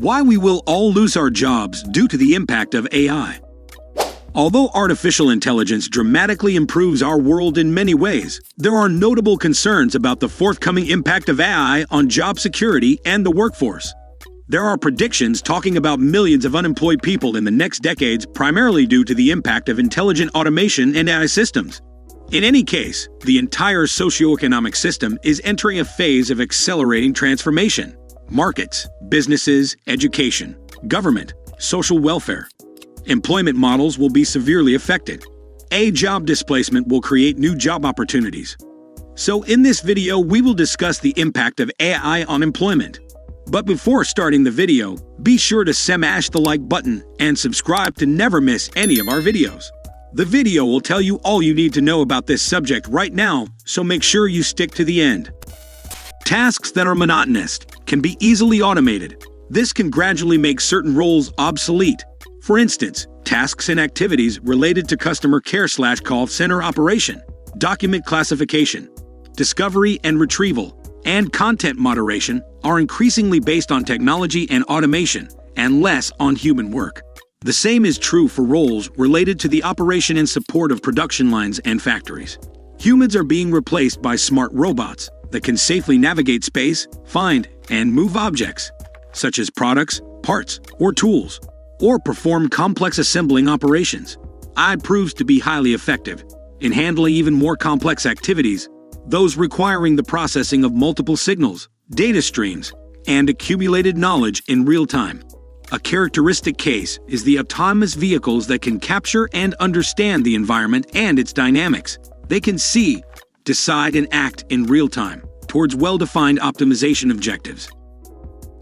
Why we will all lose our jobs due to the impact of AI. Although artificial intelligence dramatically improves our world in many ways, there are notable concerns about the forthcoming impact of AI on job security and the workforce. There are predictions talking about millions of unemployed people in the next decades, primarily due to the impact of intelligent automation and AI systems. In any case, the entire socioeconomic system is entering a phase of accelerating transformation. Markets, businesses, education, government, social welfare. Employment models will be severely affected. Job displacement will create new job opportunities. So in this video, we will discuss the impact of AI on employment. But before starting the video, be sure to smash the like button and subscribe to never miss any of our videos. The video will tell you all you need to know about this subject right now, so make sure you stick to the end. Tasks that are monotonous can be easily automated. This can gradually make certain roles obsolete. For instance, tasks and activities related to customer care/call center operation, document classification, discovery and retrieval, and content moderation are increasingly based on technology and automation, and less on human work. The same is true for roles related to the operation and support of production lines and factories. Humans are being replaced by smart robots that can safely navigate space, find, and move objects, such as products, parts, or tools, or perform complex assembling operations. AI proves to be highly effective in handling even more complex activities, those requiring the processing of multiple signals, data streams, and accumulated knowledge in real time. A characteristic case is the autonomous vehicles that can capture and understand the environment and its dynamics. They can see, decide, and act in real time towards well-defined optimization objectives.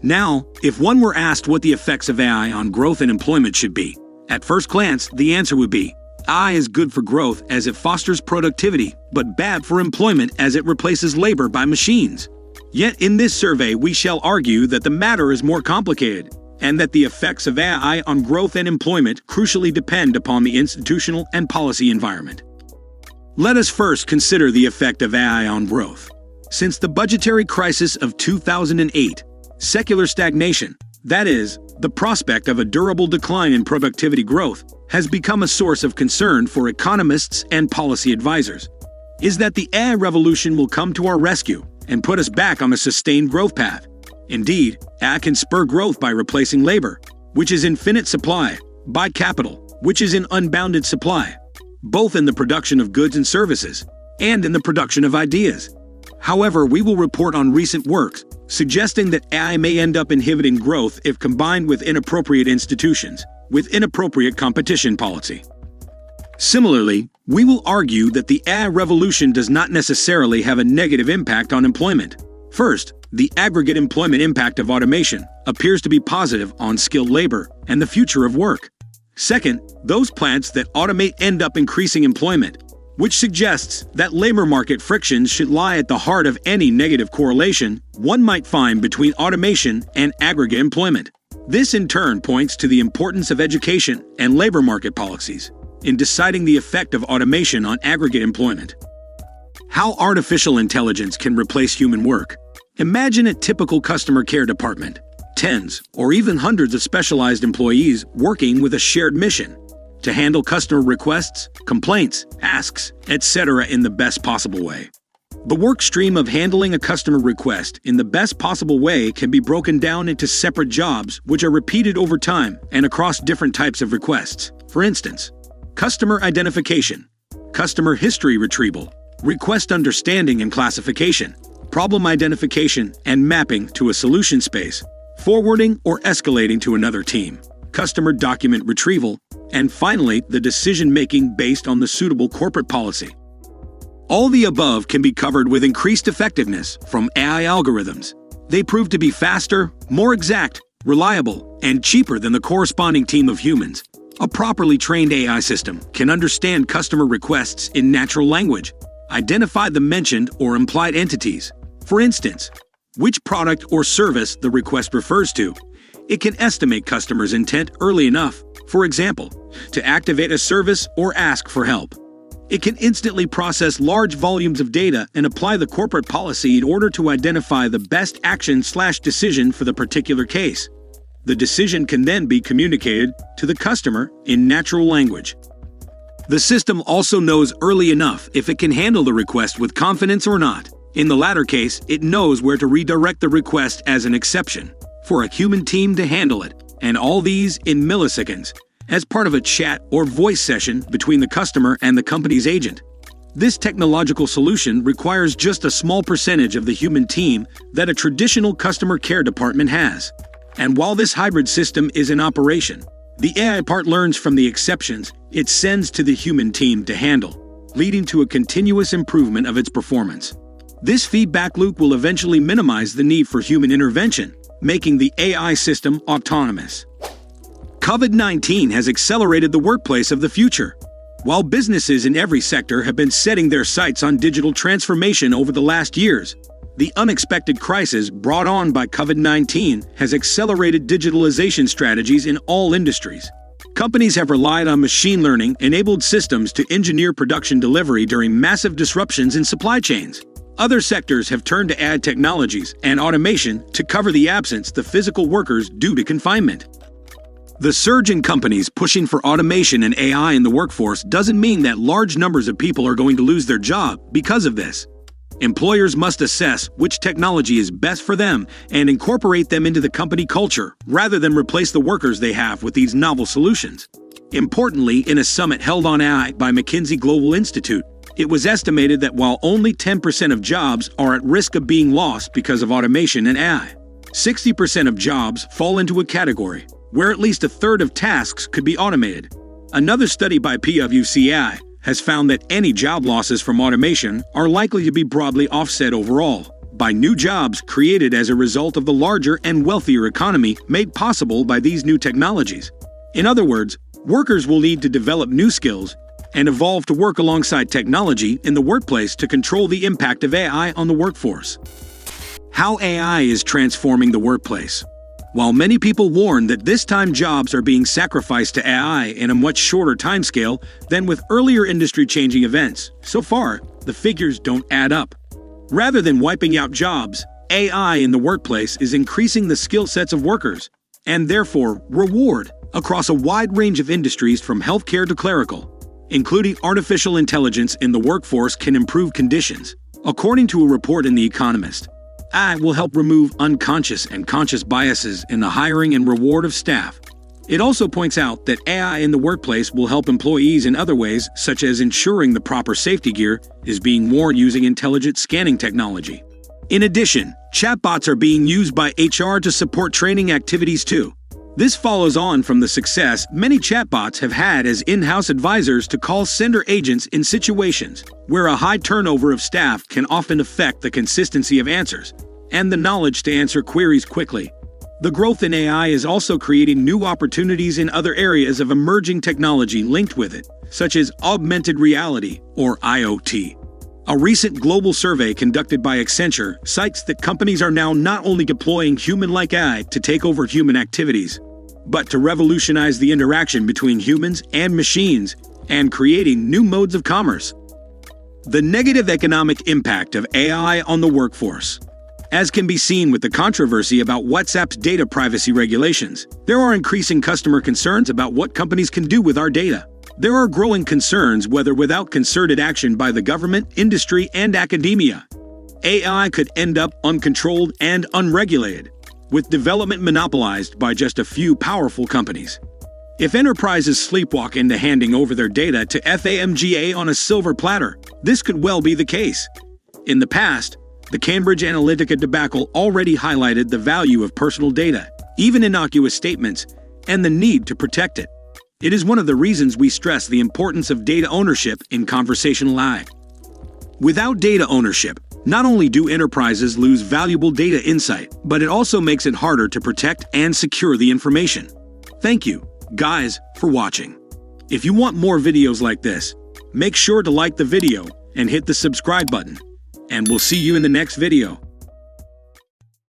Now, if one were asked what the effects of AI on growth and employment should be, at first glance, the answer would be, AI is good for growth as it fosters productivity, but bad for employment as it replaces labor by machines. Yet in this survey, we shall argue that the matter is more complicated, and that the effects of AI on growth and employment crucially depend upon the institutional and policy environment. Let us first consider the effect of AI on growth. Since the budgetary crisis of 2008, secular stagnation, that is, the prospect of a durable decline in productivity growth, has become a source of concern for economists and policy advisors. Is that the AI revolution will come to our rescue and put us back on a sustained growth path? Indeed, AI can spur growth by replacing labor, which is in finite supply, by capital, which is in unbounded supply, both in the production of goods and services, and in the production of ideas. However, we will report on recent works suggesting that AI may end up inhibiting growth if combined with inappropriate institutions, with inappropriate competition policy. Similarly, we will argue that the AI revolution does not necessarily have a negative impact on employment. First, the aggregate employment impact of automation appears to be positive on skilled labor and the future of work. Second, those plants that automate end up increasing employment, which suggests that labor market frictions should lie at the heart of any negative correlation one might find between automation and aggregate employment. This in turn points to the importance of education and labor market policies in deciding the effect of automation on aggregate employment. How artificial intelligence can replace human work. Imagine a typical customer care department, tens or even hundreds of specialized employees working with a shared mission to handle customer requests, complaints, asks, etc. in the best possible way. The work stream of handling a customer request in the best possible way can be broken down into separate jobs which are repeated over time and across different types of requests. For instance, customer identification, customer history retrieval, request understanding and classification, problem identification and mapping to a solution space, forwarding or escalating to another team, customer document retrieval, and finally, the decision-making based on the suitable corporate policy. All the above can be covered with increased effectiveness from AI algorithms. They prove to be faster, more exact, reliable, and cheaper than the corresponding team of humans. A properly trained AI system can understand customer requests in natural language, identify the mentioned or implied entities, for instance, which product or service the request refers to. It can estimate customers' intent early enough, for example, to activate a service or ask for help. It can instantly process large volumes of data and apply the corporate policy in order to identify the best action/decision for the particular case. The decision can then be communicated to the customer in natural language. The system also knows early enough if it can handle the request with confidence or not. In the latter case, it knows where to redirect the request as an exception for a human team to handle it, and all these in milliseconds, as part of a chat or voice session between the customer and the company's agent. This technological solution requires just a small percentage of the human team that a traditional customer care department has. And while this hybrid system is in operation, the AI part learns from the exceptions it sends to the human team to handle, leading to a continuous improvement of its performance. This feedback loop will eventually minimize the need for human intervention, making the AI system autonomous. COVID-19 has accelerated the workplace of the future. While businesses in every sector have been setting their sights on digital transformation over the last years, the unexpected crisis brought on by COVID-19 has accelerated digitalization strategies in all industries. Companies have relied on machine learning-enabled systems to engineer production delivery during massive disruptions in supply chains. Other sectors have turned to AI technologies and automation to cover the absence of the physical workers due to confinement. The surge in companies pushing for automation and AI in the workforce doesn't mean that large numbers of people are going to lose their job because of this. Employers must assess which technology is best for them and incorporate them into the company culture rather than replace the workers they have with these novel solutions. Importantly, in a summit held on AI by McKinsey Global Institute, it was estimated that while only 10% of jobs are at risk of being lost because of automation and AI, 60% of jobs fall into a category where at least a third of tasks could be automated. Another study by PwC has found that any job losses from automation are likely to be broadly offset overall by new jobs created as a result of the larger and wealthier economy made possible by these new technologies. In other words, workers will need to develop new skills and evolve to work alongside technology in the workplace to control the impact of AI on the workforce. How AI is transforming the workplace. While many people warn that this time jobs are being sacrificed to AI in a much shorter timescale than with earlier industry-changing events, so far, the figures don't add up. Rather than wiping out jobs, AI in the workplace is increasing the skill sets of workers, and therefore reward, across a wide range of industries from healthcare to clerical, including artificial intelligence in the workforce can improve conditions, according to a report in The Economist. AI will help remove unconscious and conscious biases in the hiring and reward of staff. It also points out that AI in the workplace will help employees in other ways, such as ensuring the proper safety gear is being worn using intelligent scanning technology. In addition, chatbots are being used by HR to support training activities too. This follows on from the success many chatbots have had as in-house advisors to call center agents in situations where a high turnover of staff can often affect the consistency of answers and the knowledge to answer queries quickly. The growth in AI is also creating new opportunities in other areas of emerging technology linked with it, such as augmented reality or IoT. A recent global survey conducted by Accenture cites that companies are now not only deploying human-like AI to take over human activities, but to revolutionize the interaction between humans and machines and creating new modes of commerce. The negative economic impact of AI on the workforce. As can be seen with the controversy about WhatsApp's data privacy regulations, there are increasing customer concerns about what companies can do with our data. There are growing concerns whether without concerted action by the government, industry, and academia, AI could end up uncontrolled and unregulated, with development monopolized by just a few powerful companies. If enterprises sleepwalk into handing over their data to FAMGA on a silver platter, this could well be the case. In the past, the Cambridge Analytica debacle already highlighted the value of personal data, even innocuous statements, and the need to protect it. It is one of the reasons we stress the importance of data ownership in conversational AI. Without data ownership, not only do enterprises lose valuable data insight, but it also makes it harder to protect and secure the information. Thank you, guys, for watching. If you want more videos like this, make sure to like the video and hit the subscribe button. And we'll see you in the next video.